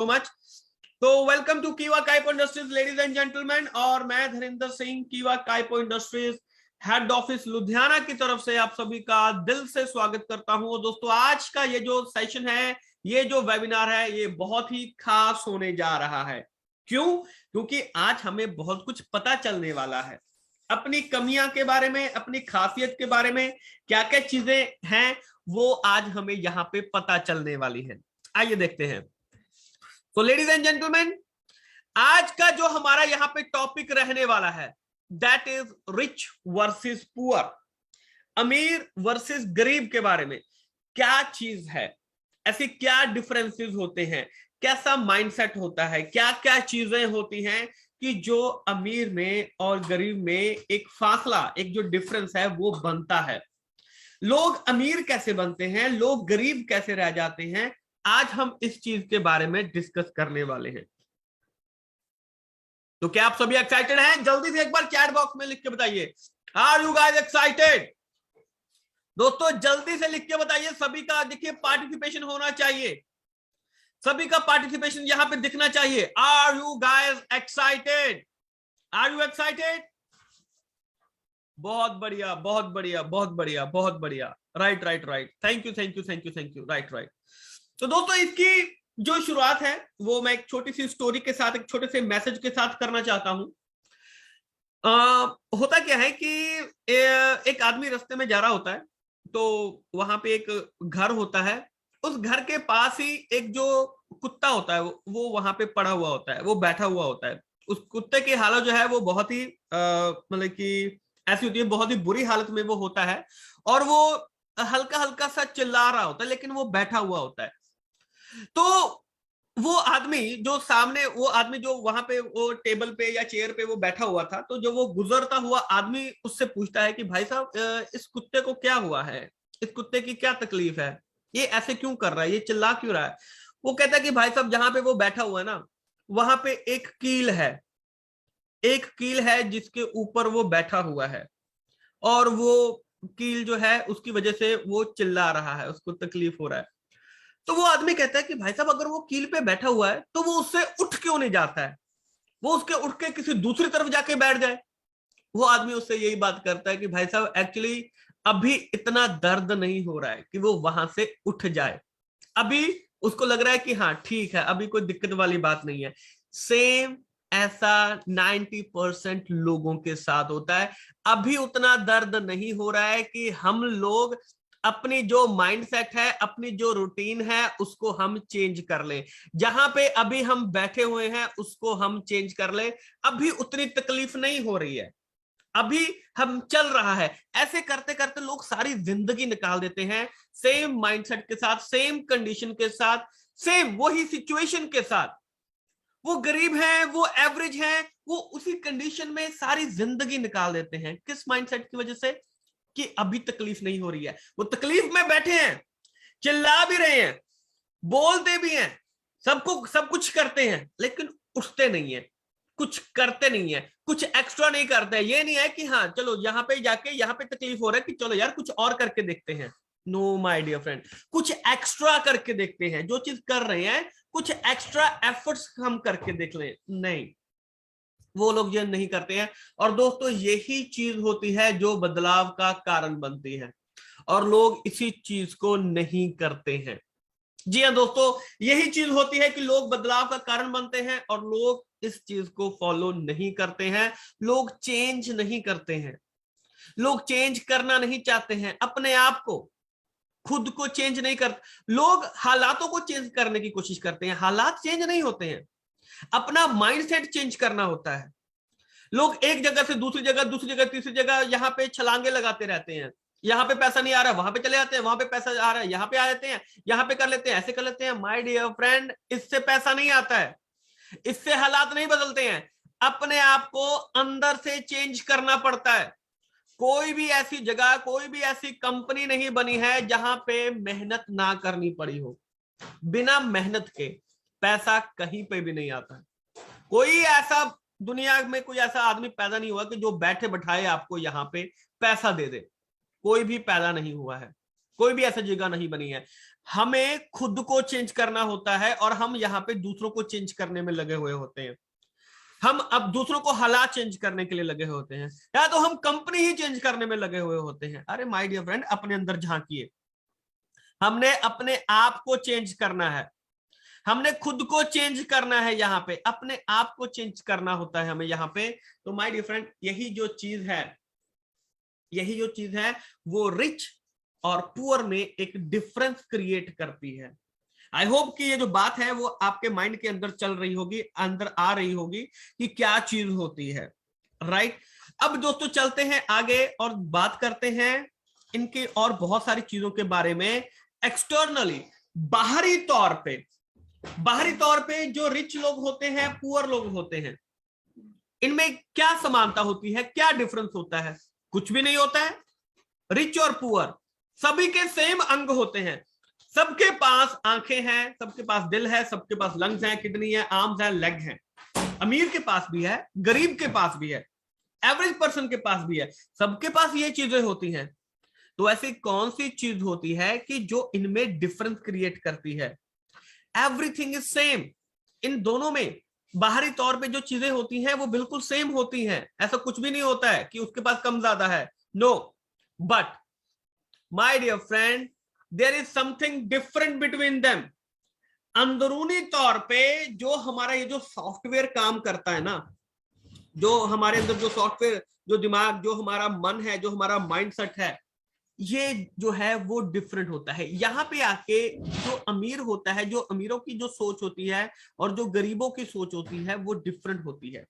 So much. तो welcome to कीवा काइपो industries ladies and gentleman, और मैं धरिंदर सिंह, कीवा काइपो इंडस्ट्रीज हेड ऑफिस लुधियाना की तरफ से आप सभी का दिल से स्वागत करता हूं। दोस्तों, आज का ये जो सेशन है, ये जो वेबिनार है, ये बहुत ही खास होने जा रहा है। क्यों? क्योंकि आज हमें बहुत कुछ पता चलने वाला है, अपनी कमियां के बारे में, अपनी खासियत के बारे में, क्या क्या चीजें हैं वो आज हमें यहाँ पे पता चलने वाली है। आइए देखते हैं। तो लेडीज एंड जेंटलमैन, आज का जो हमारा यहाँ पे टॉपिक रहने वाला है, that is rich versus poor, अमीर वर्सेस गरीब के बारे में। क्या चीज है, ऐसी क्या डिफरेंसेस होते हैं, कैसा माइंडसेट होता है, क्या क्या चीजें होती हैं कि जो अमीर में और गरीब में एक फासला, एक जो डिफरेंस है वो बनता है। लोग अमीर कैसे बनते हैं, लोग गरीब कैसे रह जाते हैं, आज हम इस चीज के बारे में डिस्कस करने वाले हैं। तो क्या आप सभी एक्साइटेड हैं? जल्दी से एक बार चैट बॉक्स में लिख के बताइए, आर यू गाइस एक्साइटेड? दोस्तों जल्दी से लिख के बताइए, सभी का देखिए पार्टिसिपेशन होना चाहिए, सभी का पार्टिसिपेशन यहां पे दिखना चाहिए। Are you guys excited? Are you excited? बहुत बढ़िया, बहुत बढ़िया, बहुत बढ़िया, बहुत बढ़िया। Right right right, thank you thank you thank you thank you. Right right. तो दोस्तों, इसकी जो शुरुआत है वो मैं एक छोटी सी स्टोरी के साथ, एक छोटे से मैसेज के साथ करना चाहता हूं। होता क्या है कि एक आदमी रास्ते में जा रहा होता है, तो वहां पे एक घर होता है। उस घर के पास ही एक जो कुत्ता होता है वो वहां पे पड़ा हुआ होता है, वो बैठा हुआ होता है। उस कुत्ते की हालत जो है वो बहुत ही मतलब कि ऐसी होती है, बहुत ही बुरी हालत में वो होता है, और वो हल्का हल्का सा चिल्ला रहा होता है, लेकिन वो बैठा हुआ होता है। तो वो आदमी जो सामने, वो आदमी जो वहां पे वो टेबल पे या चेयर पे वो बैठा हुआ था, तो जो वो गुजरता हुआ आदमी उससे पूछता है कि भाई साहब, इस कुत्ते को क्या हुआ है, इस कुत्ते की क्या तकलीफ है, ये ऐसे क्यों कर रहा है, ये चिल्ला क्यों रहा है? वो कहता है कि भाई साहब, जहां पे वो बैठा हुआ है ना, वहां पे एक कील है, एक कील है जिसके ऊपर वो बैठा हुआ है, और वो कील जो है उसकी वजह से वो चिल्ला रहा है, उसको तकलीफ हो रहा है। तो वो आदमी कहता है कि भाई साहब, अगर वो कील पे बैठा हुआ है तो वो उससे उठ क्यों नहीं जाता है, वो उसके उठ के किसी दूसरी तरफ जाके बैठ जाए। वो आदमी उससे यही बात करता है कि भाई साहब, एक्चुअली अभी इतना दर्द नहीं हो रहा है कि वो वहां से उठ जाए। अभी उसको लग रहा है कि हाँ ठीक है, अभी कोई दिक्कत वाली बात नहीं है। सेम ऐसा 90% लोगों के साथ होता है। अभी उतना दर्द नहीं हो रहा है कि हम लोग अपनी जो माइंडसेट है, अपनी जो रूटीन है, उसको हम चेंज कर लें। जहां पे अभी हम बैठे हुए हैं उसको हम चेंज कर लें। अभी उतनी तकलीफ नहीं हो रही है, अभी हम चल रहा है। ऐसे करते करते लोग सारी जिंदगी निकाल देते हैं, सेम माइंडसेट के साथ, सेम कंडीशन के साथ, सेम वही सिचुएशन के साथ। वो गरीब हैं, वो एवरेज हैं, वो उसी कंडीशन में सारी जिंदगी निकाल देते हैं। किस माइंडसेट की वजह से? कि अभी तकलीफ नहीं हो रही है। वो तकलीफ में बैठे हैं, चिल्ला भी रहे हैं, बोलते भी हैं, सबको सब कुछ करते हैं, लेकिन उठते नहीं है, कुछ करते नहीं है, कुछ एक्स्ट्रा नहीं करते हैं। ये नहीं है कि हाँ चलो यहाँ पे जाके, यहाँ पे तकलीफ हो रहा है कि चलो यार कुछ और करके देखते हैं। नो माय डियर फ्रेंड, कुछ एक्स्ट्रा करके देखते हैं। जो चीज कर रहे हैं, कुछ एक्स्ट्रा एफर्ट्स हम करके देख लें। नहीं, वो लोग ये नहीं करते हैं। और दोस्तों, यही चीज होती है जो बदलाव का कारण बनती है, और लोग इसी चीज को नहीं करते हैं। जी हाँ दोस्तों, यही चीज होती है कि लोग बदलाव का कारण बनते हैं और लोग इस चीज को फॉलो नहीं करते हैं। लोग चेंज नहीं करते हैं, लोग चेंज करना नहीं चाहते हैं, अपने आप को, खुद को चेंज नहीं करते। लोग हालातों को चेंज करने की कोशिश करते हैं, हालात चेंज नहीं होते हैं, अपना माइंडसेट चेंज करना होता है। लोग एक जगह से दूसरी जगह, दूसरी जगह तीसरी जगह यहाँ पे छलांगे लगाते रहते हैं। यहाँ पे पैसा नहीं आ रहा है, वहां पे चले जाते हैं, वहां पे पैसा आ रहा है, यहाँ पे आ जाते हैं, यहाँ पे कर लेते हैं, ऐसे कर लेते हैं। माय डियर फ्रेंड, इससे पैसा नहीं आता है, इससे हालात नहीं बदलते हैं। अपने आप को अंदर से चेंज करना पड़ता है। कोई भी ऐसी जगह, कोई भी ऐसी कंपनी नहीं बनी है जहां पे मेहनत ना करनी पड़ी हो। बिना मेहनत के पैसा कहीं पे भी नहीं आता है। कोई ऐसा दुनिया में कोई ऐसा आदमी पैदा नहीं हुआ कि जो बैठे बैठाए आपको यहाँ पे पैसा दे दे। कोई भी पैदा नहीं हुआ है, कोई भी ऐसी जगह नहीं बनी है। हमें खुद को चेंज करना होता है और हम यहाँ पे दूसरों को चेंज करने में लगे हुए होते हैं। हम अब दूसरों को हालात चेंज करने के लिए लगे होते हैं, या तो हम कंपनी ही चेंज करने में लगे हुए होते हैं। अरे माय डियर फ्रेंड, अपने अंदर झांकिए। हमने अपने आप को चेंज करना है, हमने खुद को चेंज करना है, यहाँ पे अपने आप को चेंज करना होता है हमें यहाँ पे। तो माय डियर फ्रेंड, यही जो चीज है वो रिच और पुअर में एक डिफरेंस क्रिएट करती है। आई होप कि ये जो बात है वो आपके माइंड के अंदर चल रही होगी, अंदर आ रही होगी कि क्या चीज होती है, राइट। अब दोस्तों चलते हैं आगे और बात करते हैं इनके और बहुत सारी चीजों के बारे में। एक्सटर्नली, बाहरी तौर पे जो रिच लोग होते हैं, पुअर लोग होते हैं, इनमें क्या समानता होती है, क्या डिफरेंस होता है? कुछ भी नहीं होता है। रिच और पुअर सभी के सेम अंग होते हैं, सबके पास आंखें हैं, सबके पास दिल है, सबके पास लंग्स हैं, किडनी है, आर्म्स हैं, लेग हैं। अमीर के पास भी है, गरीब के पास भी है, एवरेज पर्सन के पास भी है, सबके पास ये चीजें होती हैं। तो ऐसी कौन सी चीज होती है कि जो इनमें डिफरेंस क्रिएट करती है? Everything is same. इन दोनों में बाहरी तौर पे जो चीजें होती हैं वो बिल्कुल सेम होती हैं, ऐसा कुछ भी नहीं होता है कि उसके पास कम ज्यादा है, no. But my dear friend, there is something different between them. अंदरूनी तौर पे जो हमारा ये जो सॉफ्टवेयर काम करता है ना, जो हमारे अंदर जो सॉफ्टवेयर, जो दिमाग, जो हमारा मन है, जो हमारा माइंडसेट है, ये जो है वो डिफरेंट होता है। यहाँ पे आके जो अमीर होता है, जो अमीरों की जो सोच होती है और जो गरीबों की सोच होती है वो डिफरेंट होती है।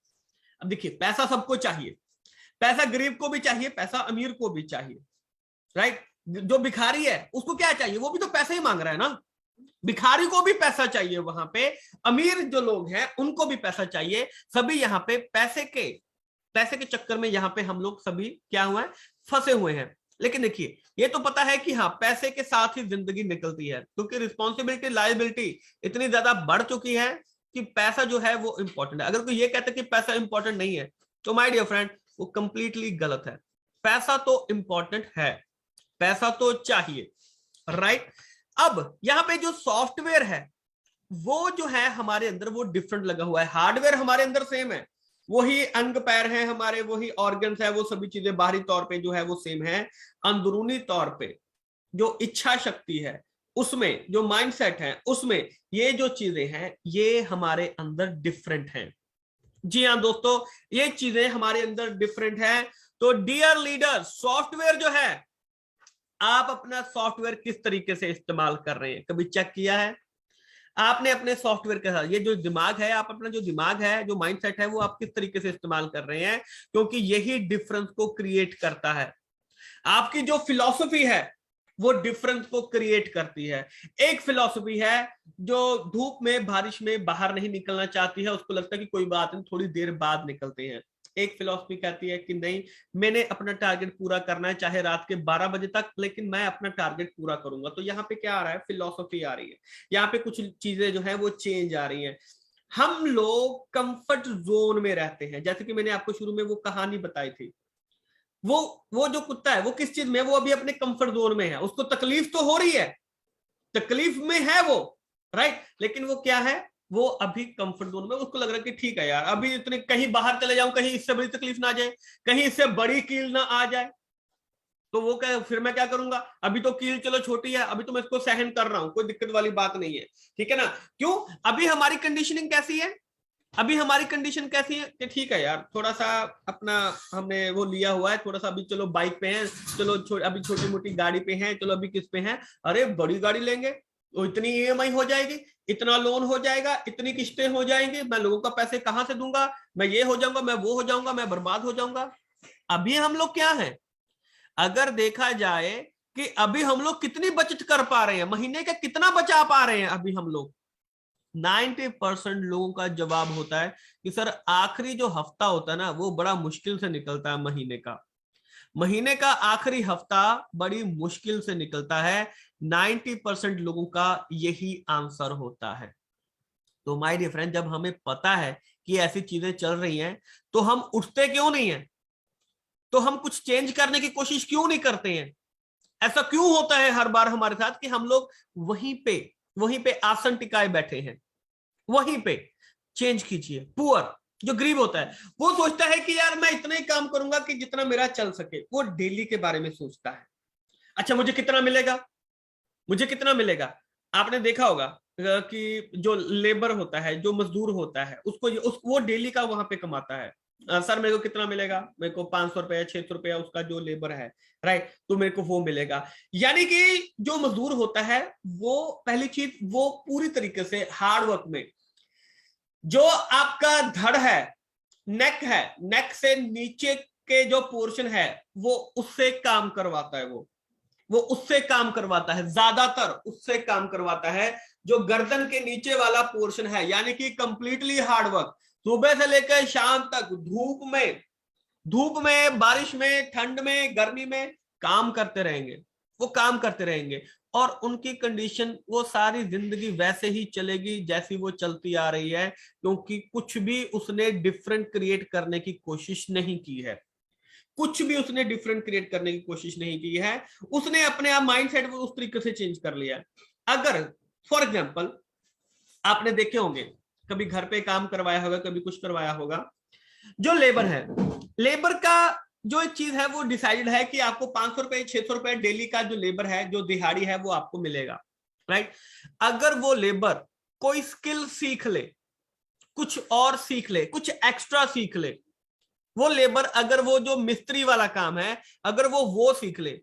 अब देखिए, पैसा सबको चाहिए, पैसा गरीब को भी चाहिए, पैसा अमीर को भी चाहिए, राइट। जो भिखारी है उसको क्या चाहिए? वो भी तो पैसा ही मांग रहा है ना। भिखारी को भी पैसा चाहिए वहां पे, अमीर जो लोग हैं उनको भी पैसा चाहिए। सभी यहाँ पे पैसे के चक्कर में यहाँ पे हम लोग सभी क्या हुआ है, फंसे हुए हैं। लेकिन देखिए, ये तो पता है कि हाँ, पैसे के साथ ही जिंदगी निकलती है, क्योंकि रिस्पॉन्सिबिलिटी, लायबिलिटी इतनी ज्यादा बढ़ चुकी है कि पैसा जो है वो इंपॉर्टेंट है। अगर कोई ये कहता है कि पैसा इंपॉर्टेंट नहीं है, तो माय डियर फ्रेंड, वो कंप्लीटली गलत है। पैसा तो इंपॉर्टेंट है, पैसा तो चाहिए, राइट। अब यहाँ पे जो सॉफ्टवेयर है वो जो है हमारे अंदर वो डिफरेंट लगा हुआ है। हार्डवेयर हमारे अंदर सेम है, वही अंग पैर हैं हमारे, वही ऑर्गन्स है, वो सभी चीजें बाहरी तौर पे जो है वो सेम है। अंदरूनी तौर पे जो इच्छा शक्ति है, उसमें जो माइंडसेट है, उसमें ये जो चीजें हैं ये हमारे अंदर डिफरेंट हैं। जी हाँ दोस्तों, ये चीजें हमारे अंदर डिफरेंट है। तो डियर लीडर, सॉफ्टवेयर जो है, आप अपना सॉफ्टवेयर किस तरीके से इस्तेमाल कर रहे हैं, कभी चेक किया है आपने अपने सॉफ्टवेयर के साथ? ये जो दिमाग है, आप अपना जो दिमाग है, जो माइंडसेट है, वो आप किस तरीके से इस्तेमाल कर रहे हैं? क्योंकि यही डिफरेंस को क्रिएट करता है। आपकी जो फिलॉसफी है वो डिफरेंस को क्रिएट करती है। एक फिलॉसफी है जो धूप में, बारिश में बाहर नहीं निकलना चाहती है, उसको लगता है कि कोई बात नहीं, थोड़ी देर बाद निकलते हैं। एक फिलॉसफी कहती है कि नहीं, मैंने अपना टारगेट पूरा करना है, चाहे रात के 12 बजे तक, लेकिन मैं अपना टारगेट पूरा करूंगा। तो यहाँ पे क्या आ रहा है, फिलॉसफी आ रही है, यहाँ पे कुछ चीजें जो है वो चेंज आ रही हैं। हम लोग कंफर्ट जोन में रहते हैं, जैसे कि मैंने आपको शुरू में वो कहानी बताई थी। वो जो कुत्ता है वो किस चीज में, वो अभी अपने कंफर्ट जोन में है, उसको तकलीफ तो हो रही है, तकलीफ में है वो, राइट, लेकिन वो क्या है, वो अभी कंफर्ट जोन में, उसको लग रहा है कि ठीक है यार, अभी इतने कहीं बाहर चले जाऊं, कहीं इससे बड़ी तकलीफ ना आ जाए, कहीं इससे बड़ी कील ना आ जाए, तो वो क्या, फिर मैं क्या करूंगा, अभी तो कील चलो छोटी है, अभी तो मैं इसको सहन कर रहा हूं, कोई दिक्कत वाली बात नहीं है, ठीक है ना। क्यों? अभी हमारी कंडीशनिंग कैसी है, अभी हमारी कंडीशन कैसी है कि ठीक है यार, थोड़ा सा अपना हमने वो लिया हुआ है, थोड़ा सा अभी चलो बाइक पे हैं, चलो अभी छोटी मोटी गाड़ी पे हैं, चलो अभी किस पे हैं, अरे बड़ी गाड़ी लेंगे तो इतनी ईएमआई हो जाएगी, इतना लोन हो जाएगा, इतनी किस्तें हो जाएंगी, मैं लोगों का पैसे कहां से दूंगा, मैं ये हो जाऊंगा, मैं वो हो जाऊंगा, मैं बर्बाद हो जाऊंगा। अभी हम लोग क्या है, अगर देखा जाए कि अभी हम लोग कितनी बचत कर पा रहे हैं, महीने का कितना बचा पा रहे हैं अभी हम लोग, 90% लोगों का जवाब होता है कि सर आखिरी जो हफ्ता होता है ना वो बड़ा मुश्किल से निकलता है, महीने का आखिरी हफ्ता बड़ी मुश्किल से निकलता है। 90% लोगों का यही आंसर होता है। तो माय डियर फ्रेंड, जब हमें पता है कि ऐसी चीजें चल रही हैं, तो हम उठते क्यों नहीं है, तो हम कुछ चेंज करने की कोशिश क्यों नहीं करते हैं? ऐसा क्यों होता है हर बार हमारे साथ कि हम लोग वहीं पे आसन टिकाए बैठे हैं, वहीं पे। चेंज कीजिए। पुअर, जो गरीब होता है, वो सोचता है कि यार मैं इतना ही काम करूंगा कि जितना मेरा चल सके। वो डेली के बारे में सोचता है। अच्छा मुझे कितना मिलेगा, मुझे कितना मिलेगा। आपने देखा होगा कि जो लेबर होता है, जो मजदूर होता है, वो डेली का वहां पे कमाता है। सर मेरे को कितना मिलेगा, मेरे को 500 रुपया 600 रुपया उसका जो लेबर है, राइट, तो मेरे को वो मिलेगा। यानी कि जो मजदूर होता है वो पहली चीज वो पूरी तरीके से हार्ड वर्क में, जो आपका धड़ है, नेक है, नेक से नीचे के जो पोर्शन है वो उससे काम करवाता है। वो उससे काम करवाता है, ज्यादातर उससे काम करवाता है। जो गर्दन के नीचे वाला पोर्शन है, यानी कि कंप्लीटली हार्ड वर्क, सुबह से लेकर शाम तक धूप में, बारिश में, ठंड में, गर्मी में काम करते रहेंगे। वो काम करते रहेंगे और उनकी कंडीशन वो सारी जिंदगी वैसे ही चलेगी जैसी वो चलती आ रही है, क्योंकि कुछ भी उसने डिफरेंट क्रिएट करने की कोशिश नहीं की है। कुछ भी उसने डिफरेंट क्रिएट करने की कोशिश नहीं की है। उसने अपने आप माइंडसेट उस तरीके से चेंज कर लिया है। अगर फॉर एग्जांपल आपने देखे होंगे, कभी घर पे काम करवाया होगा, कभी कुछ करवाया होगा, जो लेबर है, लेबर का जो एक चीज है वो डिसाइडेड है कि आपको 500 रुपए 600 रुपए डेली का जो लेबर है, जो दिहाड़ी है, वो आपको मिलेगा, राइट। अगर वो लेबर कोई स्किल सीख ले, कुछ और सीख ले, कुछ एक्स्ट्रा सीख ले, वो लेबर अगर वो जो मिस्त्री वाला काम है अगर वो सीख ले,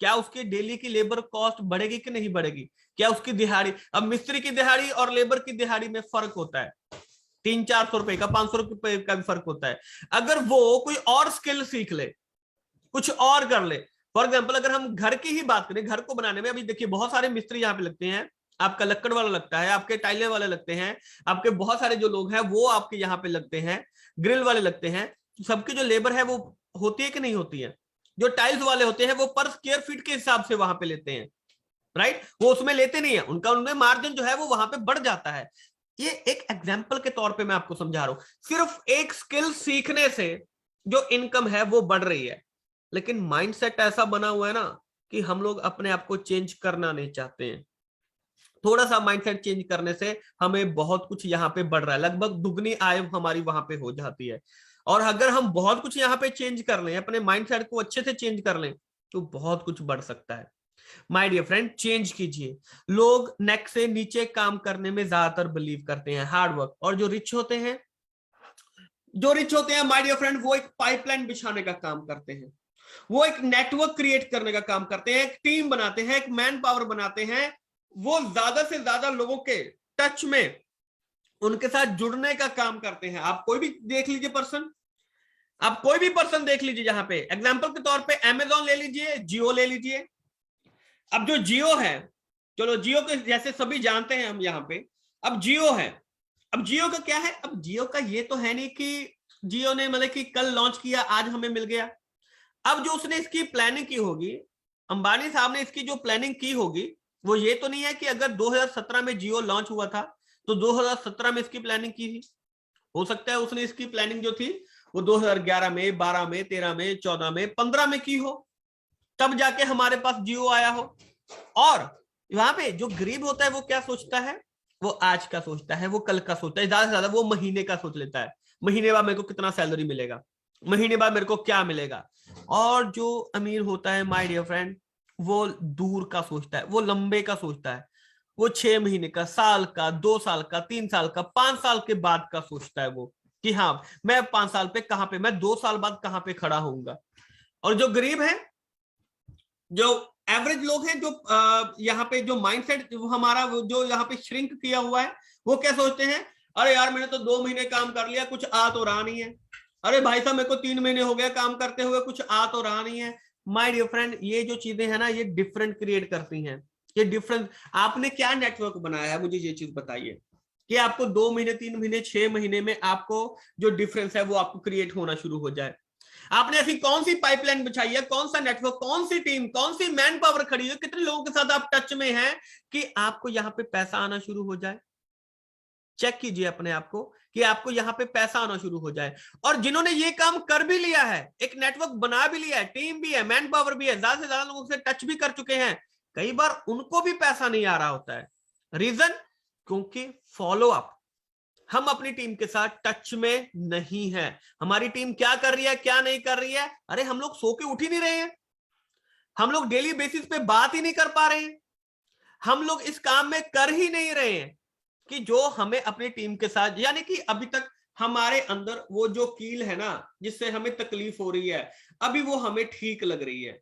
क्या उसकी डेली की लेबर कॉस्ट बढ़ेगी कि नहीं बढ़ेगी? क्या उसकी दिहाड़ी, अब मिस्त्री की दिहाड़ी और लेबर की दिहाड़ी में फर्क होता है, 300-400 रुपए का, 500 रुपए का भी फर्क होता है। अगर वो कोई और स्किल सीख ले, कुछ और कर ले, फॉर एग्जाम्पल अगर हम घर की ही बात करें, घर को बनाने में, अभी देखिए बहुत सारे मिस्त्री यहाँ पे लगते हैं, आपका लक्कड़ वाला लगता है, आपके टाइले वाले लगते हैं, आपके बहुत सारे जो लोग हैं वो आपके यहाँ पे लगते हैं, ग्रिल वाले लगते हैं। सबकी जो लेबर है वो होती है कि नहीं होती है? जो टाइल्स वाले होते हैं वो पर स्क्वायर फीट के हिसाब से वहां पे लेते हैं, राइट, वो उसमें लेते नहीं है, उनका उनमें मार्जिन जो है वो वहां पे बढ़ जाता है। ये एक एग्जाम्पल के तौर पे मैं आपको समझा रहा हूं। सिर्फ एक स्किल सीखने से जो इनकम है वो बढ़ रही है, लेकिन माइंडसेट ऐसा बना हुआ है ना कि हम लोग अपने आप को चेंज करना नहीं चाहते हैं। थोड़ा सा माइंडसेट चेंज करने से हमें बहुत कुछ यहाँ पे बढ़ रहा है, लगभग दुगनी आय हमारी वहां पे हो जाती है। और अगर हम बहुत कुछ यहाँ पे चेंज कर लें, अपने माइंडसेट को अच्छे से चेंज कर लें, तो बहुत कुछ बढ़ सकता है। माय डियर फ्रेंड, चेंज कीजिए। लोग नेक से नीचे काम करने में ज्यादातर बिलीव करते हैं, हार्ड वर्क। और जो रिच होते हैं, माय डियर फ्रेंड, वो एक पाइपलाइन बिछाने का काम करते हैं, वो एक नेटवर्क क्रिएट करने का काम करते हैं, एक टीम बनाते हैं, एक मैन पावर बनाते हैं। वो ज्यादा से ज्यादा लोगों के टच में, उनके साथ जुड़ने का काम करते हैं। आप कोई भी देख लीजिए पर्सन, आप कोई भी पर्सन देख लीजिए, जहां पे एग्जांपल के तौर पे अमेजॉन ले लीजिए, जियो ले लीजिए। अब जो जियो है, चलो जियो के जैसे सभी जानते हैं हम यहाँ पे, अब जियो है। अब जियो का क्या है, अब जियो का ये तो है नहीं कि जियो ने मतलब कि कल लॉन्च किया आज हमें मिल गया। अब जो उसने इसकी प्लानिंग की होगी, अंबानी साहब ने इसकी जो प्लानिंग की होगी, वो ये तो नहीं है कि अगर 2017 में जियो लॉन्च हुआ था तो 2017 में इसकी प्लानिंग की थी। हो सकता है उसने इसकी प्लानिंग जो थी वो 2011 में, 12 में, 13 में, 14 में, 15 में की हो, तब जाके हमारे पास जियो आया हो। और वहां पे जो गरीब होता है वो क्या सोचता है, वो आज का सोचता है, वो कल का सोचता है, ज्यादा से ज्यादा वो महीने का सोच लेता है, महीने बाद मेरे को कितना सैलरी मिलेगा, महीने बाद मेरे को क्या मिलेगा। और जो अमीर होता है माय डियर फ्रेंड, वो दूर का सोचता है, वो लंबे का सोचता है, वो 6 महीने का, साल का, 2 साल का, 3 साल का, 5 साल के बाद का सोचता है वो, कि हाँ मैं 5 साल पे कहां पे, मैं 2 साल बाद कहां पे खड़ा होऊंगा। और जो गरीब है, जो एवरेज लोग हैं, जो यहाँ पे जो माइंडसेट हमारा जो यहाँ पे श्रिंक किया हुआ है, वो क्या सोचते हैं, अरे यार मैंने तो 2 महीने काम कर लिया, कुछ आ तो रहा नहीं है। अरे भाई साहब मेरे को 3 महीने हो गया काम करते हुए, कुछ आ तो रहा नहीं है। माय डियर फ्रेंड, ये जो चीजें हैं ना, ये डिफरेंट क्रिएट करती हैं, ये डिफरेंट। आपने क्या नेटवर्क बनाया है, मुझे ये चीज बताइए कि आपको 2 महीने, 3 महीने, 6 महीने में आपको जो डिफरेंस है वो आपको क्रिएट होना शुरू हो जाए। आपने ऐसी कौन सी पाइपलाइन बिछाई है, कौन सा नेटवर्क, कौन सी टीम, कौन सी मैन पावर खड़ी है, कितने लोगों के साथ आप टच में हैं कि आपको यहां पे पैसा आना शुरू हो जाए। चेक कीजिए अपने आप को कि आपको यहाँ पे पैसा आना शुरू हो जाए। और जिन्होंने ये काम कर भी लिया है, एक नेटवर्क बना भी लिया है, टीम भी है, मैन पावर भी है, ज्यादा से ज्यादा लोगों से टच भी कर चुके हैं, कई बार उनको भी पैसा नहीं आ रहा होता है। रीजन, क्योंकि फॉलो अप, हम अपनी टीम के साथ टच में नहीं है। हमारी टीम क्या कर रही है, क्या नहीं कर रही है, अरे हम लोग सो के उठ ही नहीं रहे हैं, हम लोग डेली बेसिस पे बात ही नहीं कर पा रहे हैं, हम लोग इस काम में कर ही नहीं रहे हैं कि जो हमें अपनी टीम के साथ, यानी कि अभी तक हमारे अंदर वो जो कील है ना जिससे हमें तकलीफ हो रही है, अभी वो हमें ठीक लग रही है,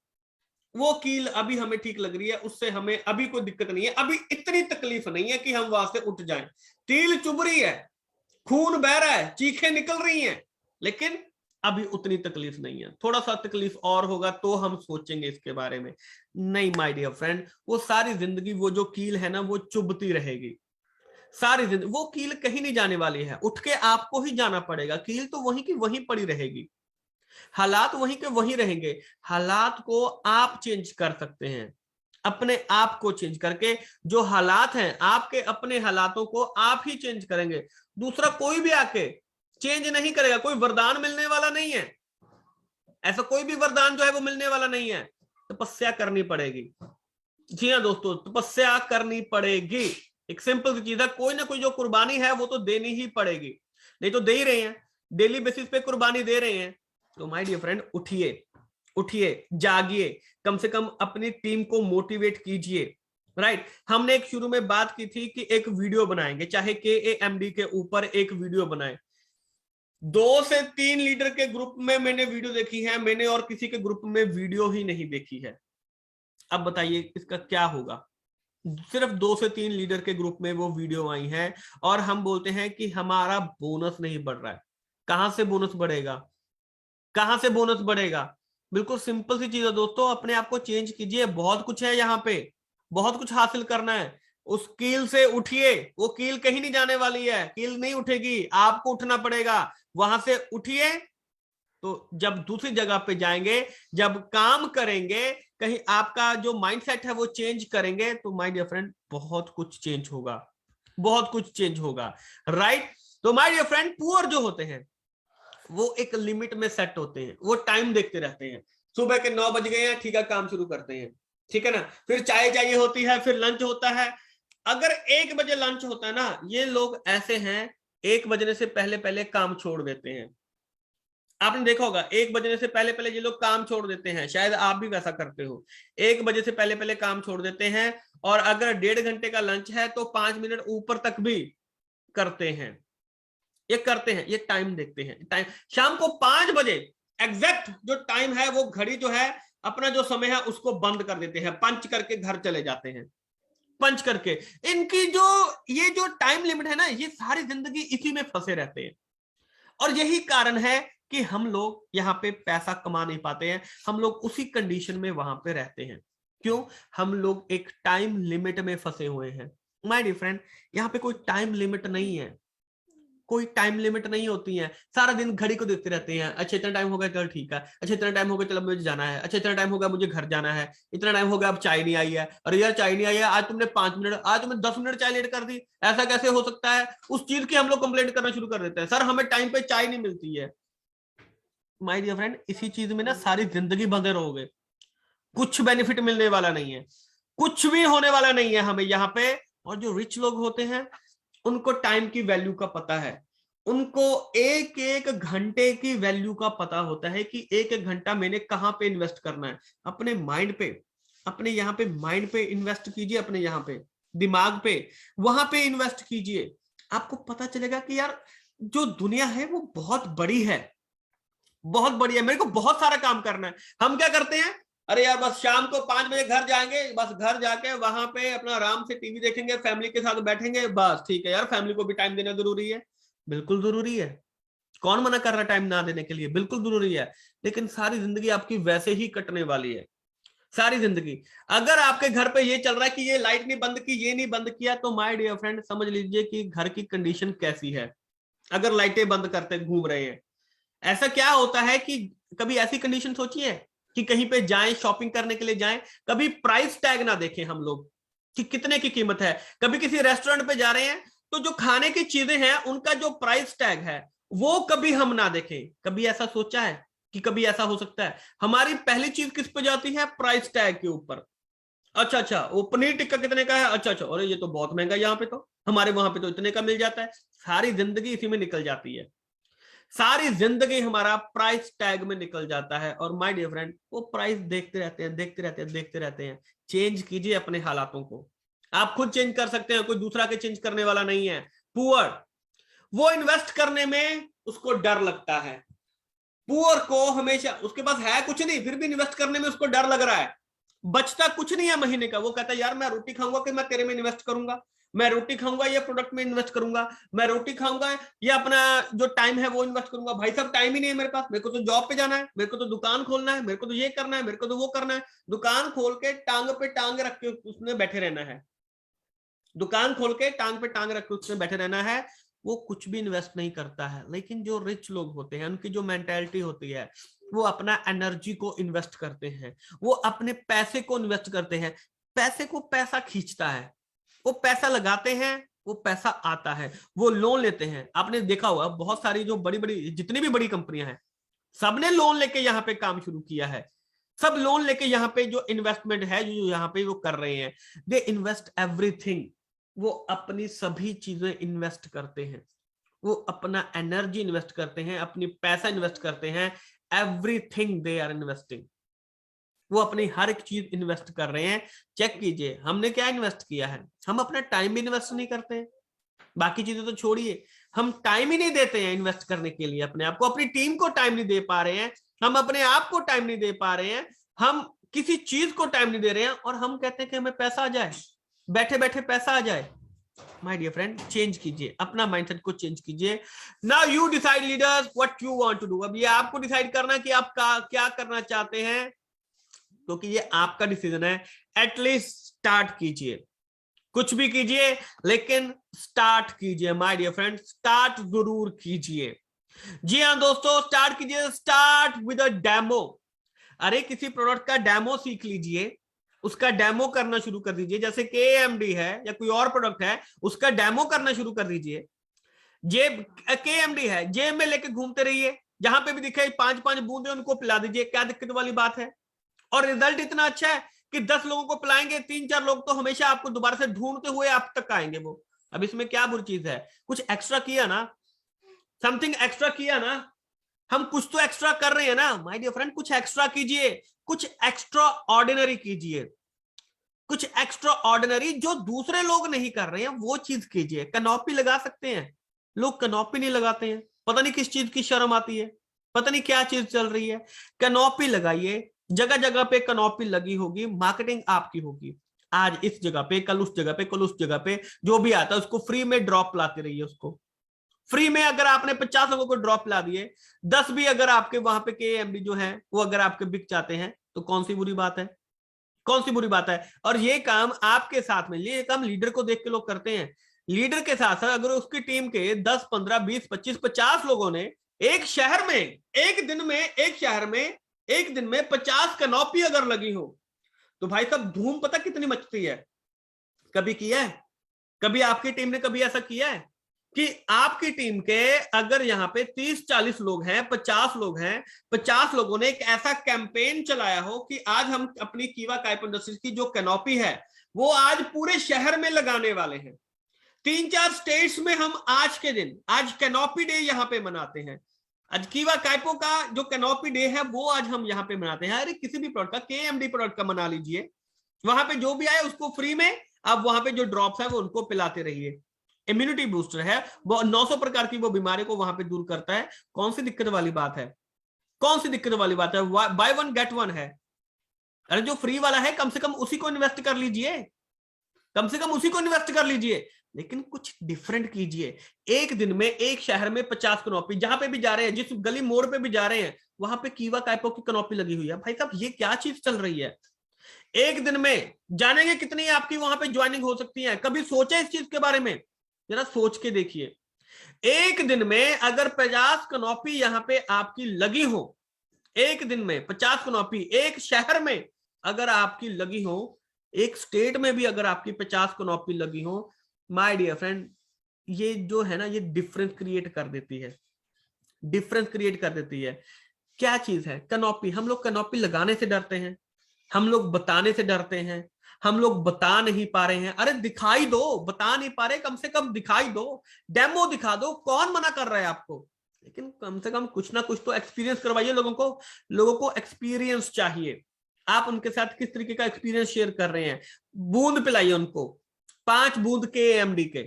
वो कील अभी हमें ठीक लग रही है, उससे हमें अभी कोई दिक्कत नहीं है, अभी इतनी तकलीफ नहीं है कि हम वहां से उठ जाएं। कील चुभ रही है, खून बह रहा है, चीखें निकल रही हैं, लेकिन अभी उतनी तकलीफ नहीं है। थोड़ा सा तकलीफ और होगा तो हम सोचेंगे इसके बारे में। नहीं माय डियर फ्रेंड, वो सारी जिंदगी वो जो कील है ना वो चुभती रहेगी सारी जिंदगी, वो कील कहीं नहीं जाने वाली है, उठ के आपको ही जाना पड़ेगा। कील तो वहीं की वहीं पड़ी रहेगी, हालात वहीं के वहीं रहेंगे। हालात को आप चेंज कर सकते हैं, अपने आप को चेंज करके। जो हालात हैं आपके, अपने हालातों को आप ही चेंज करेंगे, दूसरा कोई भी आके चेंज नहीं करेगा। कोई वरदान मिलने वाला नहीं है, ऐसा कोई भी वरदान जो है वो मिलने वाला नहीं है। तपस्या करनी पड़ेगी। जी हाँ दोस्तों, तपस्या करनी पड़ेगी। एक सिंपल सी चीज है, कोई ना कोई जो कुर्बानी है वो तो देनी ही पड़ेगी, नहीं तो दे ही रहे हैं, डेली बेसिस पे कुर्बानी दे रहे हैं। तो माय डियर फ्रेंड, उठिए, उठिए, जागिए, कम से कम अपनी टीम को मोटिवेट कीजिए। राइट, हमने एक शुरू में बात की थी कि एक वीडियो बनाएंगे, चाहे KAMD के ऊपर एक वीडियो बनाए। 2 से 3 लीडर के ग्रुप में मैंने वीडियो देखी है, मैंने और किसी के ग्रुप में वीडियो ही नहीं देखी है। अब बताइए इसका क्या होगा। सिर्फ 2 से 3 लीडर के ग्रुप में वो वीडियो आई है, और हम बोलते हैं कि हमारा बोनस नहीं बढ़ रहा है। कहां से बोनस बढ़ेगा, कहां से बोनस बढ़ेगा? बिल्कुल सिंपल सी चीज है दोस्तों, अपने आप को चेंज कीजिए। बहुत कुछ है यहाँ पे, बहुत कुछ हासिल करना है। उस कील से उठिए, वो कील कहीं नहीं जाने वाली है, कील नहीं उठेगी, आपको उठना पड़ेगा। वहां से उठिए, तो जब दूसरी जगह पे जाएंगे, जब काम करेंगे, कहीं आपका जो माइंडसेट है वो चेंज करेंगे, तो माय डियर फ्रेंड बहुत कुछ चेंज होगा, बहुत कुछ चेंज होगा। राइट, तो माय डियर फ्रेंड, पुअर जो होते हैं वो एक लिमिट में सेट होते हैं, वो टाइम देखते रहते हैं। सुबह के 9 बज गए हैं, ठीक है, काम शुरू करते हैं, ठीक है ना, फिर चाय चाहिए होती है, फिर लंच होता है। अगर 1 बजे लंच होता है ना, ये लोग ऐसे हैं 1 बजने से पहले पहले काम छोड़ देते हैं। आपने देखा होगा 1 बजने से पहले पहले ये लोग काम छोड़ देते हैं, शायद आप भी वैसा करते हो। 1 बजे से पहले पहले काम छोड़ देते हैं, और अगर 1.5 घंटे का लंच है तो 5 मिनट ऊपर तक भी करते हैं। ये करते हैं, ये टाइम देखते हैं। टाइम शाम को 5 बजे एग्जैक्ट जो टाइम है, वो घड़ी जो है अपना जो समय है उसको बंद कर देते हैं, पंच करके घर चले जाते हैं, पंच करके। इनकी जो ये जो टाइम लिमिट है ना, ये सारी जिंदगी इसी में फंसे रहते हैं। और यही कारण है कि हम लोग यहाँ पे पैसा कमा नहीं पाते हैं, हम लोग उसी कंडीशन में वहां पे रहते हैं। क्यों? हम लोग एक टाइम लिमिट में फंसे हुए हैं। माय डियर फ्रेंड, यहाँ पे कोई टाइम लिमिट नहीं है, कोई टाइम लिमिट नहीं होती है। सारा दिन घड़ी को देखते रहते हैं, अच्छा इतना टाइम हो गया, चल ठीक है, अच्छा इतना टाइम हो गया, चलो मुझे जाना है, अच्छा इतना टाइम हो गया, मुझे घर जाना है, इतना टाइम हो गया, अब चाय नहीं आई है, अरे यार चाय नहीं आई है, आज तुमने 5 मिनट, आज तुमने 10 मिनट चाय लेट कर दी, ऐसा कैसे हो सकता है? उस चीज की हम लोग कंप्लेंट करना शुरू कर देते हैं, सर हमें टाइम पे चाय नहीं मिलती है। माय डियर फ्रेंड, इसी चीज में ना सारी जिंदगी बंधे रहोगे, कुछ बेनिफिट मिलने वाला नहीं है, कुछ भी होने वाला नहीं है हमें यहाँ पे। और जो रिच लोग होते हैं उनको टाइम की वैल्यू का पता है, उनको एक एक घंटे की वैल्यू का पता होता है कि एक एक घंटा मैंने कहां पे इन्वेस्ट करना है। अपने माइंड पे, अपने यहाँ पे माइंड पे इन्वेस्ट कीजिए, अपने यहाँ पे दिमाग पे, वहां पे इन्वेस्ट कीजिए। आपको पता चलेगा कि यार जो दुनिया है वो बहुत बड़ी है, बहुत बड़ी है, मेरे को बहुत सारा काम करना है। हम क्या करते हैं, अरे यार बस शाम को 5 बजे घर जाएंगे, बस घर जाके वहां पे अपना आराम से टीवी देखेंगे, फैमिली के साथ बैठेंगे, बस ठीक है यार, फैमिली को भी टाइम देना जरूरी है, बिल्कुल जरूरी है, कौन मना कर रहा है टाइम ना देने के लिए, बिल्कुल जरूरी है। लेकिन सारी जिंदगी आपकी वैसे ही कटने वाली है, सारी जिंदगी। अगर आपके घर पे ये चल रहा है कि ये लाइट नहीं बंद की, ये नहीं बंद किया, तो माय डियर फ्रेंड समझ लीजिए कि घर की कंडीशन कैसी है। अगर लाइटें बंद करते घूम रहे हैं, ऐसा क्या होता है कि कभी ऐसी कंडीशन सोची है कि कहीं पे जाएं, शॉपिंग करने के लिए जाएं, कभी प्राइस टैग ना देखें हम लोग कि कितने की कीमत है। कभी किसी रेस्टोरेंट पे जा रहे हैं तो जो खाने की चीजें हैं उनका जो प्राइस टैग है वो कभी हम ना देखें। कभी ऐसा सोचा है कि कभी ऐसा हो सकता है? हमारी पहली चीज किस पे जाती है? प्राइस टैग के ऊपर। अच्छा अच्छा, वो पनीर टिक्का कितने का है? अच्छा अच्छा, अरे ये तो बहुत महंगा, यहाँ पे तो हमारे वहां पे तो इतने का मिल जाता है। सारी जिंदगी इसी में निकल जाती है, सारी जिंदगी हमारा प्राइस टैग में निकल जाता है। और माय डियर फ्रेंड, वो प्राइस देखते रहते हैं, देखते रहते हैं, देखते रहते हैं। चेंज कीजिए अपने हालातों को। आप खुद चेंज कर सकते हैं, कोई दूसरा के चेंज करने वाला नहीं है। पुअर, वो इन्वेस्ट करने में उसको डर लगता है। पुअर को हमेशा, उसके पास है कुछ नहीं फिर भी इन्वेस्ट करने में उसको डर लग रहा है। बचता कुछ नहीं है महीने का, वो कहता है यार मैं रोटी खाऊंगा कि मैं तेरे में इन्वेस्ट करूंगा, मैं रोटी खाऊंगा या प्रोडक्ट में इन्वेस्ट करूंगा, मैं रोटी खाऊंगा या अपना जो टाइम है वो इन्वेस्ट करूंगा। भाई साहब टाइम ही नहीं है मेरे पास, मेरे को तो जॉब पे जाना है, मेरे को तो दुकान खोलना है, मेरे को तो ये करना है, मेरे को तो वो करना है। दुकान खोल के टांग पे टांग रख के उसने बैठे रहना है, दुकान खोल के टांग पे टांग रख के उसने बैठे रहना है। वो कुछ भी इन्वेस्ट नहीं करता है। लेकिन जो रिच लोग होते हैं उनकी जो मेंटालिटी होती है, वो अपना एनर्जी को इन्वेस्ट करते हैं, वो अपने पैसे को इन्वेस्ट करते हैं। पैसे को पैसा खींचता है, वो पैसा लगाते हैं, वो पैसा आता है। वो लोन लेते हैं, आपने देखा होगा बहुत सारी जो बड़ी बड़ी जितनी भी बड़ी कंपनियां हैं, सबने लोन लेके यहाँ पे काम शुरू किया है। सब लोन लेके यहाँ पे जो इन्वेस्टमेंट है जो यहाँ पे वो कर रहे हैं, दे इन्वेस्ट एवरीथिंग। वो अपनी सभी चीजें इन्वेस्ट करते हैं, वो अपना एनर्जी इन्वेस्ट करते हैं, अपनी पैसा इन्वेस्ट करते हैं। एवरीथिंग दे आर इन्वेस्टिंग, वो अपनी हर एक चीज इन्वेस्ट कर रहे हैं। चेक कीजिए हमने क्या इन्वेस्ट किया है। हम अपना टाइम भी इन्वेस्ट नहीं करते हैं, बाकी चीजें तो छोड़िए, हम टाइम ही नहीं देते हैं इन्वेस्ट करने के लिए अपने आप को। अपनी टीम को टाइम नहीं दे पा रहे हैं, हम अपने आप को टाइम नहीं दे पा रहे हैं, हम किसी चीज को टाइम नहीं दे रहे हैं, और हम कहते हैं कि हमें पैसा आ जाए, बैठे बैठे पैसा आ जाए। माय डियर फ्रेंड, चेंज कीजिए अपना माइंडसेट को, चेंज कीजिए। Now you decide leaders what you want to do. अब ये आपको डिसाइड करना कि आप क्या करना चाहते हैं, क्योंकि ये आपका डिसीजन है। एटलीस्ट स्टार्ट कीजिए, कुछ भी कीजिए लेकिन स्टार्ट कीजिए। माय डियर फ्रेंड, स्टार्ट जरूर कीजिए। जी हाँ दोस्तों, स्टार्ट कीजिए। Start with a demo. अरे किसी प्रोडक्ट का डेमो सीख लीजिए, उसका डेमो करना शुरू कर दीजिए। जैसे KMD है या कोई और प्रोडक्ट है, उसका डेमो करना शुरू कर दीजिए। जेब, KMD है, जेब में लेके घूमते रहिए, जहां पे भी दिखे 5-5 बूंदे उनको पिला दीजिए, क्या दिक्कत वाली बात है। और रिजल्ट इतना अच्छा है कि 10 लोगों को पिलाएंगे, 3-4 लोग तो हमेशा आपको दोबारा से ढूंढते हुए आप तक आएंगे वो। अब इसमें क्या बुरी चीज है? कुछ एक्स्ट्रा किया ना, समथिंग एक्स्ट्रा किया ना, हम कुछ तो एक्स्ट्रा कर रहे हैं ना। माय डियर फ्रेंड, कुछ एक्स्ट्रा कीजिए, कुछ एक्स्ट्रा ऑर्डिनरी कीजिए, कुछ एक्स्ट्रा ऑर्डिनरी जो दूसरे लोग नहीं कर रहे हैं वो चीज कीजिए। कनॉपी लगा सकते हैं, लोग कनॉपी नहीं लगाते हैं, पता नहीं किस चीज की शर्म आती है, पता नहीं क्या चीज चल रही है। कनॉपी लगाइए, जगह जगह पे कनॉपी लगी होगी, मार्केटिंग आपकी होगी। आज इस जगह पे, कल उस जगह पे, कल उस जगह पे, जो भी आता है उसको फ्री में ड्रॉप लाते रहिए। उसको फ्री में अगर आपने 50 लोगों को ड्रॉप ला दिए, 10 भी अगर आपके वहां पे KMD जो है वो अगर आपके बिक जाते हैं, तो कौन सी बुरी बात है? कौन सी बुरी बात है? और ये काम आपके साथ में, ये काम लीडर को देख के लोग करते हैं। लीडर के साथ साथ अगर उसकी टीम के 10, 15, 20, 25, 50 लोगों ने एक शहर में, एक दिन में, एक शहर में एक दिन में 50 कनॉपी अगर लगी हो, तो भाई साहब धूम पता कितनी मचती है। कभी किया है? कभी आपकी टीम ने कभी ऐसा किया है कि आपकी टीम के अगर यहाँ पे 30-40 लोग हैं, 50 लोग हैं, 50 लोगों ने एक ऐसा कैंपेन चलाया हो कि आज हम अपनी कीवा काइप इंडस्ट्रीज की जो कैनोपी है वो आज पूरे शहर में लगाने वाले हैं। 3-4 स्टेट्स में हम आज के दिन, आज कैनोपी डे यहाँ पे मनाते हैं। आज कीवा काइपो का जो कैनोपी डे है वो आज हम यहाँ पे मनाते हैं। अरे किसी भी प्रोडक्ट का, KMD प्रोडक्ट का मना लीजिए, वहां पे जो भी आए उसको फ्री में आप वहां पे जो ड्रॉप्स है वो उनको पिलाते रहिए। इम्यूनिटी बूस्टर है वो, 900 प्रकार की वो बीमारी को वहां पे दूर करता है। कौन सी दिक्कत वाली बात है? कौन सी दिक्कत वाली बात है? बाय वन गेट वन है। अरे जो फ्री वाला है कम से कम उसी को इन्वेस्ट कर लीजिए, कम से कम उसी को इन्वेस्ट कर लीजिए, लेकिन कुछ डिफरेंट कीजिए। एक दिन में एक शहर में 50 कनॉपी, जहां पे भी जा रहे हैं, जिस गली मोड़ पे भी जा रहे हैं, वहां पे कीवा काइपो की कनॉपी लगी हुई है। भाई साहब ये क्या चीज चल रही है? एक दिन में जानेंगे कितनी आपकी वहां पे ज्वाइनिंग हो सकती है? कभी सोचे इस चीज के बारे में? जरा सोच के देखिए। एक दिन में अगर 50 कनॉपी यहां पे आपकी लगी हो, एक दिन में 50 कनॉपी एक शहर में अगर आपकी लगी हो, एक स्टेट में भी अगर आपकी 50 कनॉपी लगी हो, माय डियर फ्रेंड, ये जो है ना, ये डिफरेंस क्रिएट कर देती है, डिफरेंस क्रिएट कर देती है। क्या चीज है? कैनोपी। हम लोग कैनोपी लगाने से डरते हैं, हम लोग बताने से डरते हैं, हम लोग बता नहीं पा रहे हैं। अरे दिखाई दो, बता नहीं पा रहे, कम से कम दिखाई दो, डेमो दिखा दो, कौन मना कर रहा है आपको? लेकिन कम से कम कुछ ना कुछ तो एक्सपीरियंस करवाइए लोगों को। लोगों को एक्सपीरियंस चाहिए। आप उनके साथ किस तरीके का एक्सपीरियंस शेयर कर रहे हैं? बूंद पिलाइए उनको, 5 बूंद के एमडी के।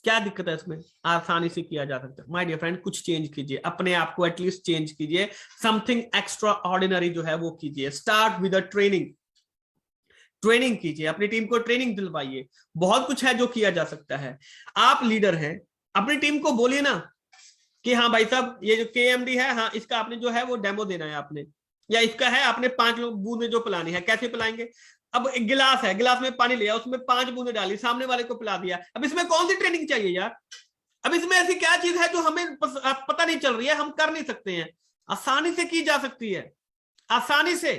क्या दिक्कत है इसमें? आसानी से किया जा सकता है। माय डियर फ्रेंड, कुछ चेंज कीजिए, अपने आप को एटलीस्ट चेंज कीजिए, समथिंग एक्स्ट्रा ऑर्डिनरी जो है वो कीजिए। Start with a training. Training कीजिए, अपनी टीम को ट्रेनिंग दिलवाइए। बहुत कुछ है जो किया जा सकता है। आप लीडर हैं, अपनी टीम को बोलिए ना कि हाँ भाई साहब, ये जो केएमडी है, हाँ इसका आपने जो है वो डेमो देना है आपने, या इसका है आपने 5 बूंदे जो पिलानी है। कैसे पिलाएंगे? अब एक गिलास है, गिलास में पानी लिया, उसमें 5 बूंदे डाली, सामने वाले को पिला दिया। अब इसमें कौन सी ट्रेनिंग चाहिए यार? अब इसमें ऐसी क्या चीज है जो हमें पता नहीं चल रही है, हम कर नहीं सकते हैं? आसानी से की जा सकती है, आसानी से।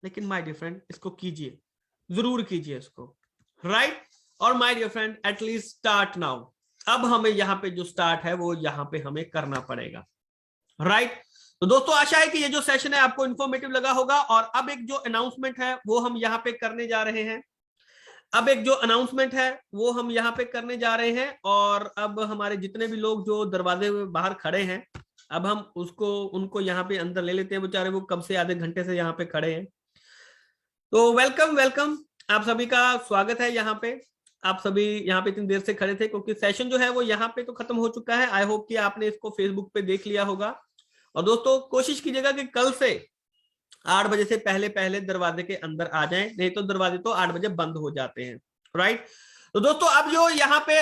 लेकिन माय डियर फ्रेंड, इसको कीजिए, जरूर कीजिए इसको, राइट? और my dear friend, at least start now. अब हमें यहाँ पे जो स्टार्ट है वो यहाँ पे हमें करना पड़ेगा, राइट? तो दोस्तों, आशा है कि ये जो सेशन है आपको इंफॉर्मेटिव लगा होगा। और अब एक जो अनाउंसमेंट है वो हम यहाँ पे करने जा रहे हैं। अब एक जो अनाउंसमेंट है वो हम यहाँ पे करने जा रहे हैं। और अब हमारे जितने भी लोग जो दरवाजे में बाहर खड़े हैं, अब हम उनको यहाँ पे अंदर ले लेते हैं। बेचारे वो कब से आधे घंटे से यहाँ पे खड़े हैं। तो वेलकम वेलकम, आप सभी का स्वागत है यहाँ पे। आप सभी यहाँ पे इतनी देर से खड़े थे क्योंकि सेशन जो है वो यहाँ पे तो खत्म हो चुका है। आई होप कि आपने इसको फेसबुक पे देख लिया होगा। और दोस्तों, कोशिश कीजिएगा कि कल से 8 बजे से पहले पहले दरवाजे के अंदर आ जाएं, नहीं तो दरवाजे तो 8 बजे बंद हो जाते हैं, राइट? तो दोस्तों, अब जो यहाँ पे